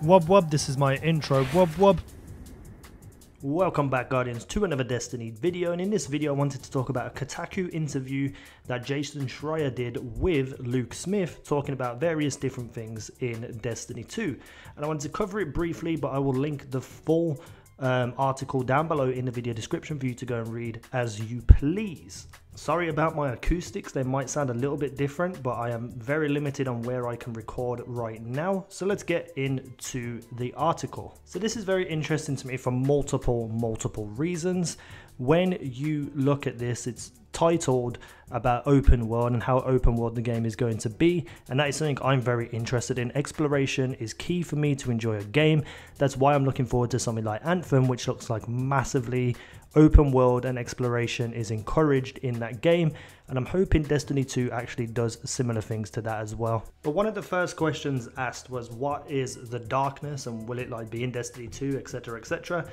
Wub wub, this is my intro, wub wub. Welcome back, Guardians, to another Destiny video, and in this video I wanted to talk about a Kotaku interview that Jason Schreier did with Luke Smith, talking about various different things in Destiny 2. And I wanted to cover it briefly, but I will link the full article down below in the video description for you to go and read as you please. Sorry about my acoustics, they might sound a little bit different, but I am very limited on where I can record right now. So let's get into the article. So this is very interesting to me for multiple reasons. When you look at this, it's titled about open world and how open world the game is going to be, and that is something I'm very interested in. Exploration is key for me to enjoy a game. That's why I'm looking forward to something like Anthem, which looks like massively open world, and exploration is encouraged in that game, and I'm hoping Destiny 2 actually does similar things to that as well. But one of the first questions asked was, what is the darkness and will it like be in Destiny 2, etc, etc.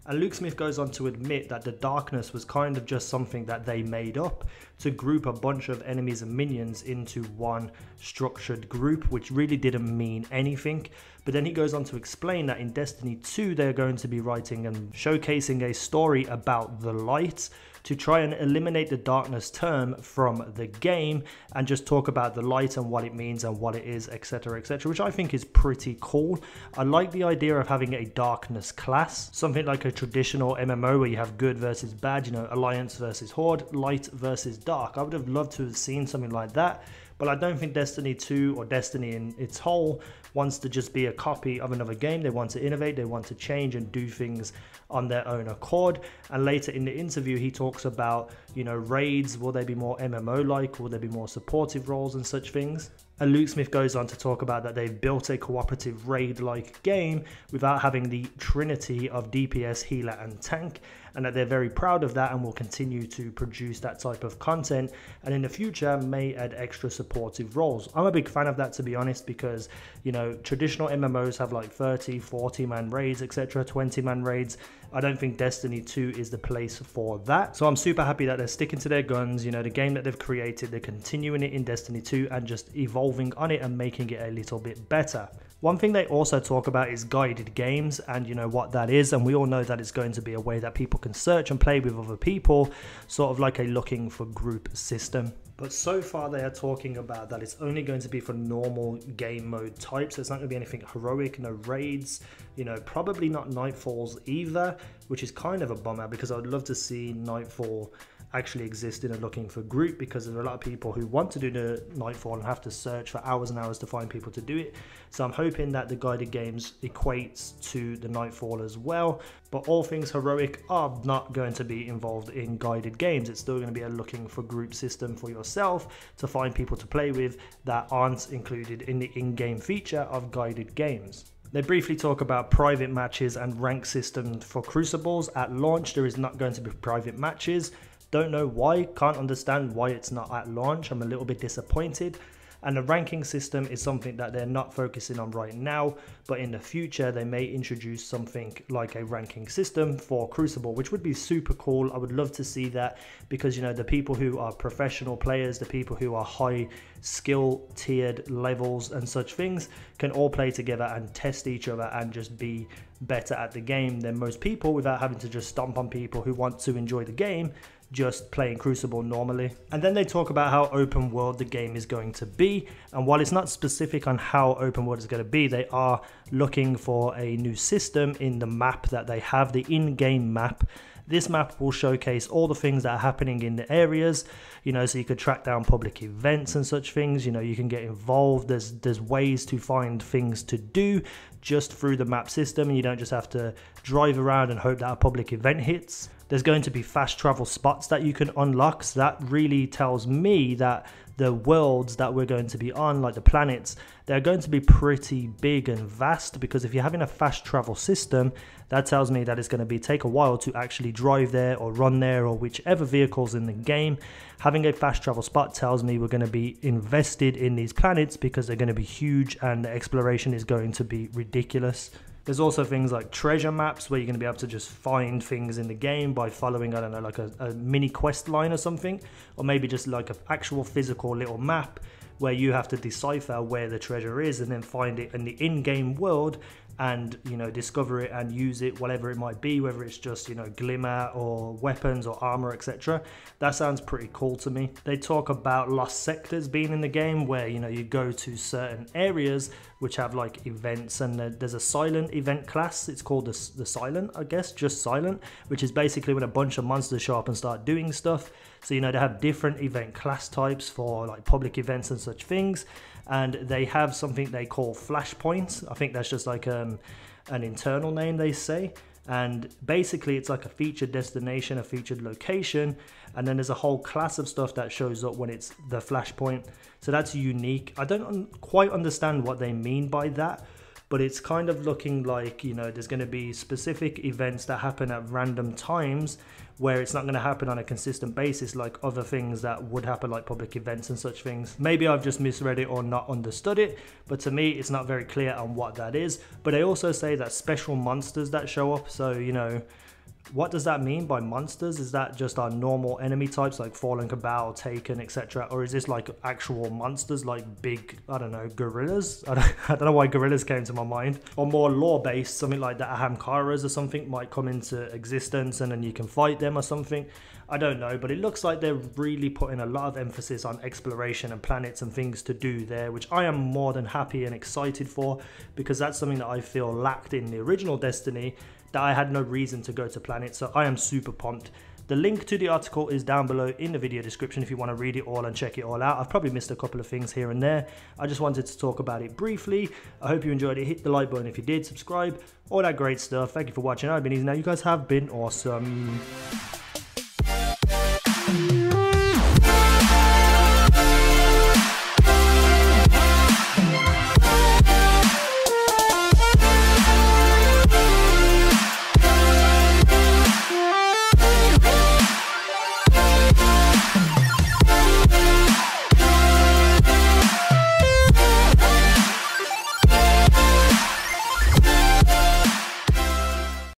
And Luke Smith goes on to admit that the darkness was kind of just something that they made up to group a bunch of enemies and minions into one structured group, which really didn't mean anything. But then he goes on to explain that in Destiny 2 they're going to be writing and showcasing a story about the light to try and eliminate the darkness term from the game and just talk about the light and what it means and what it is, etc, etc, which I think is pretty cool. I like the idea of having a darkness class, something like a traditional MMO where you have good versus bad, you know, Alliance versus Horde, light versus dark. I would have loved to have seen something like that, but I don't think Destiny 2 or Destiny in its whole wants to just be a copy of another game. They want to innovate, they want to change and do things on their own accord. And later in the interview he talks about, you know, raids, will they be more MMO like, will there be more supportive roles and such things. And Luke Smith goes on to talk about that they've built a cooperative raid-like game without having the trinity of DPS, healer and tank, and that they're very proud of that and will continue to produce that type of content, and in the future may add extra supportive roles. I'm a big fan of that, to be honest, because, you know, traditional MMOs have like 30, 40 man raids, etc, 20 man raids. I don't think Destiny 2 is the place for that. So I'm super happy that they're sticking to their guns. You know, the game that they've created, they're continuing it in Destiny 2 and just evolving on it and making it a little bit better. One thing they also talk about is guided games, and you know what that is, and we all know that it's going to be a way that people can search and play with other people, sort of like a looking for group system. But so far they are talking about that it's only going to be for normal game mode types. So it's not going to be anything heroic, no raids, you know, probably not Nightfalls either, which is kind of a bummer because I would love to see Nightfall actually exist in a looking for group, because there are a lot of people who want to do the Nightfall and have to search for hours and hours to find people to do it. So I'm hoping that the guided games equates to the Nightfall as well, but all things heroic are not going to be involved in guided games. It's still going to be a looking for group system for yourself to find people to play with that aren't included in the in-game feature of guided games. They briefly talk about private matches and rank system for Crucibles. At launch there is not going to be private matches. Don't know why, can't understand why it's not at launch. I'm a little bit disappointed. And the ranking system is something that they're not focusing on right now, but in the future they may introduce something like a ranking system for Crucible, which would be super cool. I would love to see that, because you know, the people who are professional players, the people who are high skill tiered levels and such things, can all play together and test each other and just be better at the game than most people, without having to just stomp on people who want to enjoy the game just playing Crucible normally. And then they talk about how open world the game is going to be, and while it's not specific on how open world is going to be, they are looking for a new system in the map that they have, the in-game map. This map will showcase all the things that are happening in the areas, you know, so you could track down public events and such things, you know, you can get involved, there's ways to find things to do just through the map system, and you don't just have to drive around and hope that a public event hits. There's going to be fast travel spots that you can unlock, so that really tells me that the worlds that we're going to be on, like the planets, they're going to be pretty big and vast, because if you're having a fast travel system, that tells me that it's going to take a while to actually drive there or run there, or whichever vehicles in the game. Having a fast travel spot tells me we're going to be invested in these planets, because they're going to be huge and the exploration is going to be ridiculous. There's also things like treasure maps where you're going to be able to just find things in the game by following, I don't know, like a mini quest line or something, or maybe just like an actual physical little map where you have to decipher where the treasure is and then find it in the in-game world and, you know, discover it and use it, whatever it might be, whether it's just, you know, glimmer or weapons or armor, etc. That sounds pretty cool to me. They talk about lost sectors being in the game where, you know, you go to certain areas which have like events, and there's a silent event class. It's called the silent, I guess, just silent, which is basically when a bunch of monsters show up and start doing stuff. So, you know, they have different event class types for like public events and such things. And they have something they call flashpoints. I think that's just like an internal name, they say. And basically it's like a featured destination, a featured location, and then there's a whole class of stuff that shows up when it's the flashpoint. So that's unique. I don't quite understand what they mean by that, but it's kind of looking like, you know, there's going to be specific events that happen at random times where it's not going to happen on a consistent basis like other things that would happen, like public events and such things. Maybe I've just misread it or not understood it, but to me it's not very clear on what that is. But they also say that special monsters that show up, so, you know, what does that mean by monsters? Is that just our normal enemy types like Fallen Cabal, Taken, etc.? Or is this like actual monsters like big, I don't know, gorillas? I don't know why gorillas came to my mind. Or more lore-based, something like the Ahamkaras or something might come into existence and then you can fight them or something. I don't know, but it looks like they're really putting a lot of emphasis on exploration and planets and things to do there, which I am more than happy and excited for, because that's something that I feel lacked in the original Destiny, that I had no reason to go to planets. So I am super pumped. The link to the article is down below in the video description if you want to read it all and check it all out. I've probably missed a couple of things here and there. I just wanted to talk about it briefly. I hope you enjoyed it. Hit the like button if you did, subscribe, all that great stuff. Thank you for watching. I've been Easy. Now you guys have been awesome.